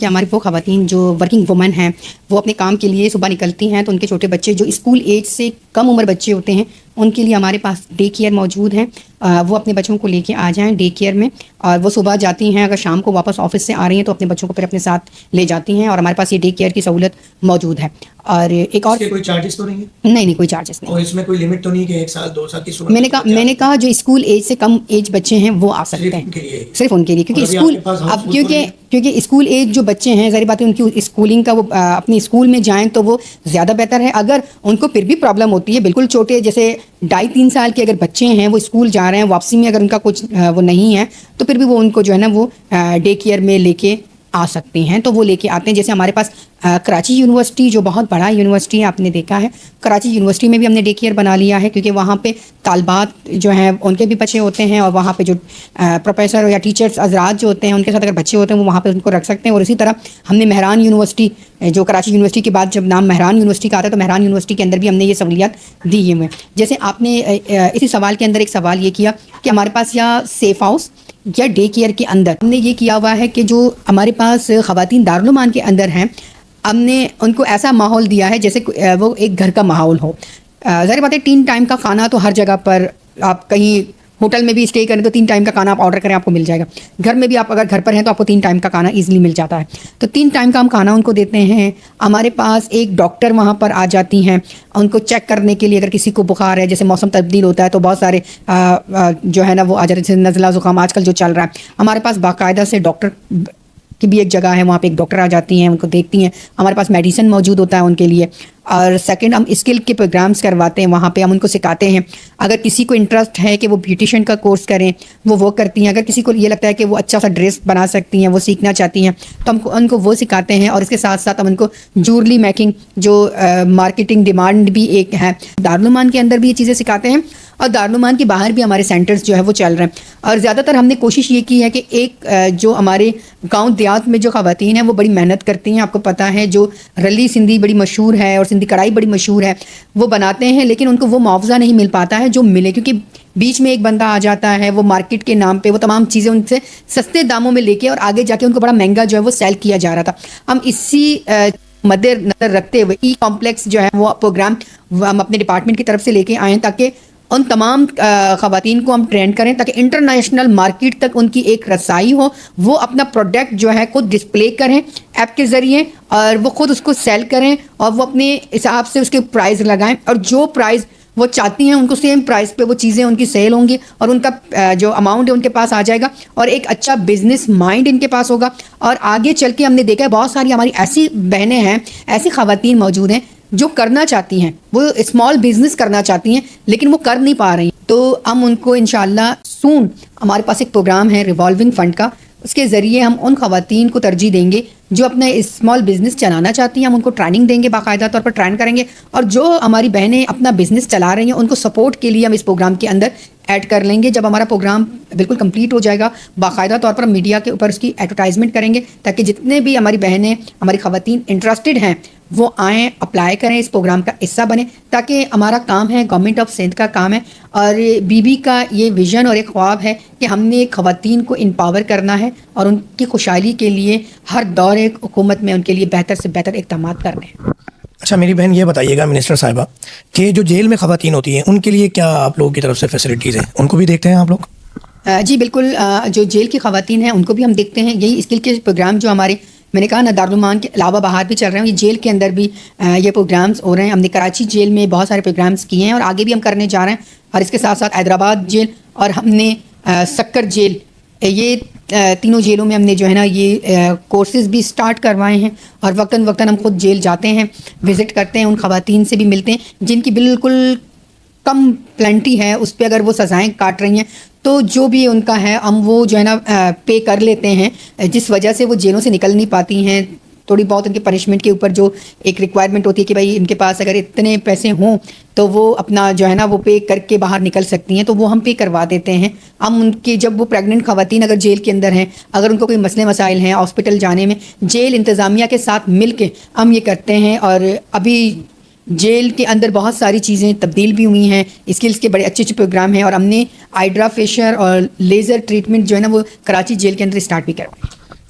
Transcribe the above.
کہ ہماری وہ خواتین جو ورکنگ وومن ہیں وہ اپنے کام کے لیے صبح نکلتی ہیں تو ان کے چھوٹے بچے جو اسکول ایج سے کم عمر بچے ہوتے ہیں ان کے لیے ہمارے پاس ڈے کیئر موجود ہیں. وہ اپنے بچوں کو لے کے آ جائیں ڈے کیئر میں, اور وہ صبح جاتی ہیں, اگر شام کو واپس آفس سے آ رہی ہیں تو اپنے بچوں کو پھر اپنے ساتھ لے جاتی ہیں, اور ہمارے پاس یہ ڈے کیئر کی سہولت موجود ہے. اور ایک اور کوئی چارجز تو نہیں ہے؟ نہیں کوئی چارجز نہیں. اور اس میں کوئی لمٹ تو نہیں کہ 1 سال 2 سال کی صورت میں نے کہا جو اسکول ایج سے کم ایج بچے ہیں وہ آ سکتے ہیں, صرف ان کے لیے, کیونکہ اسکول اب کیونکہ اسکول ایج جو بچے ہیں ظاہر بات ہے ان کی اسکولنگ کا وہ اپنی اسکول میں جائیں تو وہ زیادہ بہتر ہے. اگر ان کو پھر بھی پرابلم ہوتی ہے, بالکل چھوٹے جیسے 2.5-3 سال کے اگر بچے ہیں وہ اسکول جا رہے ہیں, واپسی میں اگر ان کا کچھ وہ نہیں ہے تو پھر بھی وہ ان کو جو ہے نا وہ ڈے کیئر میں لے کے آ سکتے ہیں, تو وہ لے کے آتے ہیں. جیسے ہمارے پاس کراچی یونیورسٹی جو بہت بڑا یونیورسٹی ہے, آپ نے دیکھا ہے, کراچی یونیورسٹی میں بھی ہم نے ڈے کیئر بنا لیا ہے, کیونکہ وہاں پہ طالبات جو ہیں ان کے بھی بچے ہوتے ہیں, اور وہاں پہ جو پروفیسر یا ٹیچرس حضرات جو ہوتے ہیں ان کے ساتھ اگر بچے ہوتے ہیں وہ وہاں پہ ان کو رکھ سکتے ہیں. اور اسی طرح ہم نے مہران یونیورسٹی جو کراچی یونیورسٹی کے بعد جب نام مہران یونیورسٹی کا آتا ہے تو مہران یونیورسٹی کے اندر بھی ہم نے یہ سہولیات دی ہوئے ہیں. جیسے آپ نے اسی سوال کے اندر ایک سوال یہ کیا کہ ہمارے پاس یا سیف ہاؤس یا ڈے کیئر کے اندر ہم نے یہ کیا ہوا ہے کہ جو ہمارے پاس خواتین دارالعلوم کے اندر ہیں ہم نے ان کو ایسا ماحول دیا ہے جیسے وہ ایک گھر کا ماحول ہو. ظاہر بات ہے 3 ٹائم کا کھانا تو ہر جگہ پر, آپ کہیں ہوٹل میں بھی اسٹے کریں تو 3 ٹائم کا کھانا آپ آرڈر کریں آپ کو مل جائے گا. گھر میں بھی آپ اگر گھر پر ہیں تو آپ کو 3 ٹائم کا کھانا ایزیلی مل جاتا ہے. تو 3 ٹائم کا ہم کھانا ان کو دیتے ہیں. ہمارے پاس ایک ڈاکٹر وہاں پر آ جاتی ہیں ان کو چیک کرنے کے لیے. اگر کسی کو بخار ہے, جیسے موسم تبدیل ہوتا ہے تو بہت سارے جو ہے نا وہ آ جاتے ہیں, جیسے نزلہ زکام آج کل جو چل رہا ہے, ہمارے پاس باقاعدہ سے ڈاکٹر کی بھی ایک جگہ ہے, وہاں پہ ایک ڈاکٹر آ جاتی ہیں ان کو دیکھتی ہیں. ہمارے پاس میڈیسن موجود ہوتا ہے ان کے لیے. اور سیکنڈ ہم اسکل کے پروگرامز کرواتے ہیں, وہاں پہ ہم ان کو سکھاتے ہیں. اگر کسی کو انٹرسٹ ہے کہ وہ بیوٹیشین کا کورس کریں وہ کرتی ہیں. اگر کسی کو یہ لگتا ہے کہ وہ اچھا سا ڈریس بنا سکتی ہیں, وہ سیکھنا چاہتی ہیں, تو ہم ان کو وہ سکھاتے ہیں. اور اس کے ساتھ ساتھ ہم ان کو جویلری میکنگ جو مارکیٹنگ ڈیمانڈ بھی ایک ہے, دارالعلوم کے اندر بھی یہ چیزیں سکھاتے ہیں, اور دارالعلوم کے باہر بھی ہمارے سینٹرز جو ہے وہ چل رہے ہیں. اور زیادہ تر ہم نے کوشش یہ کی ہے کہ ایک جو ہمارے گاؤں دیہات میں جو خواتین ہیں وہ بڑی محنت کرتی ہیں. آپ کو پتہ ہے جو رلی سندھی بڑی مشہور ہے اور سندھی کڑھائی بڑی مشہور ہے, وہ بناتے ہیں لیکن ان کو وہ معاوضہ نہیں مل پاتا ہے جو ملے, کیونکہ بیچ میں ایک بندہ آ جاتا ہے, وہ مارکیٹ کے نام پہ وہ تمام چیزیں ان سے سستے داموں میں لے کے اور آگے جا کے ان کو بڑا مہنگا جو ہے وہ سیل کیا جا رہا تھا. ہم اسی مد نظر رکھتے ہوئے ای کمپلیکس جو ہے وہ پروگرام ہم اپنے ڈپارٹمنٹ کی طرف سے لے کے آئے تاکہ ان تمام خواتین کو ہم ٹرین کریں تاکہ انٹرنیشنل مارکیٹ تک ان کی ایک رسائی ہو. وہ اپنا پروڈکٹ جو ہے خود ڈسپلے کریں ایپ کے ذریعے, اور وہ خود اس کو سیل کریں, اور وہ اپنے حساب سے اس کے پرائز لگائیں, اور جو پرائز وہ چاہتی ہیں ان کو سیم پرائز پہ وہ چیزیں ان کی سیل ہوں گی, اور ان کا جو اماؤنٹ ہے ان کے پاس آ جائے گا, اور ایک اچھا بزنس مائنڈ ان کے پاس ہوگا. اور آگے چل کے ہم نے دیکھا ہے بہت ساری ہماری ایسی بہنیں ہیں, ایسی خواتین موجود ہیں جو کرنا چاہتی ہیں, وہ اسمال بزنس کرنا چاہتی ہیں لیکن وہ کر نہیں پا رہی ہیں. تو ہم ان کو انشاءاللہ سون ہمارے پاس ایک پروگرام ہے ریوالونگ فنڈ کا, اس کے ذریعے ہم ان خواتین کو ترجیح دیں گے جو اپنا اسمال بزنس چلانا چاہتی ہیں. ہم ان کو ٹریننگ دیں گے, باقاعدہ طور پر ٹرین کریں گے, اور جو ہماری بہنیں اپنا بزنس چلا رہی ہیں ان کو سپورٹ کے لیے ہم اس پروگرام کے اندر ایڈ کر لیں گے. جب ہمارا پروگرام بالکل کمپلیٹ ہو جائے گا باقاعدہ طور پر ہم میڈیا کے اوپر اس کی ایڈورٹائزمنٹ کریں گے تاکہ جتنے بھی ہماری بہنیں ہماری خواتین انٹرسٹڈ ہیں وہ آئیں, اپلائی کریں, اس پروگرام کا حصہ بنیں, تاکہ ہمارا کام ہے, گورنمنٹ آف سندھ کا کام ہے, اور بی بی کا یہ ویژن اور ایک خواب ہے کہ ہم نے خواتین کو امپاور کرنا ہے اور ان کی خوشحالی کے لیے ہر دور حکومت میں ان کے لیے بہتر سے بہتر اقدامات کرنے ہیں. اچھا میری بہن یہ بتائیے گا منسٹر صاحبہ کہ جو جیل میں خواتین ہوتی ہیں ان کے لیے کیا آپ لوگوں کی طرف سے فیسلٹیز ہیں, ان کو بھی دیکھتے ہیں آپ لوگ؟ جی بالکل, جو جیل کی خواتین ہیں ان کو بھی ہم دیکھتے ہیں. یہی اسکل کے پروگرام جو ہمارے میں نے کہا نا دارالعلوم کے علاوہ باہر بھی چل رہے ہیں, یہ جیل کے اندر بھی یہ پروگرامز ہو رہے ہیں. ہم نے کراچی جیل میں بہت سارے پروگرامز کیے ہیں اور آگے بھی ہم کرنے جا رہے ہیں, اور اس کے ساتھ ساتھ حیدرآباد جیل اور ہم نے سکر جیل, یہ تینوں جیلوں میں ہم نے جو ہے نا یہ کورسز بھی سٹارٹ کروائے ہیں. اور وقتاً وقتاً ہم خود جیل جاتے ہیں, وزٹ کرتے ہیں, ان خواتین سے بھی ملتے ہیں جن کی بالکل کم پلنٹی ہے, اس پہ اگر وہ سزائیں کاٹ رہی ہیں تو جو بھی ان کا ہے ہم وہ جو ہے نا پے کر لیتے ہیں, جس وجہ سے وہ جیلوں سے نکل نہیں پاتی ہیں. تھوڑی بہت ان کے پنشمنٹ کے اوپر جو ایک ریکوائرمنٹ ہوتی ہے کہ بھائی ان کے پاس اگر اتنے پیسے ہوں تو وہ اپنا جو ہے نا وہ پے کر کے باہر نکل سکتی ہیں, تو وہ ہم پے کروا دیتے ہیں. ہم ان کی جب وہ پریگننٹ خواتین اگر جیل کے اندر ہیں, اگر ان کو کوئی مسئلے مسائل ہیں ہاسپٹل جانے میں, جیل انتظامیہ کے ساتھ مل کے ہم یہ کرتے ہیں. اور ابھی جیل کے اندر بہت ساری چیزیں تبدیل بھی ہوئی ہیں, اسکلس کے بڑے اچھے اچھے پروگرام ہیں, اور ہم نے ہائیڈرا فیشر اور لیزر ٹریٹمنٹ جو ہے نا وہ کراچی جیل کے اندر اسٹارٹ بھی کروائے.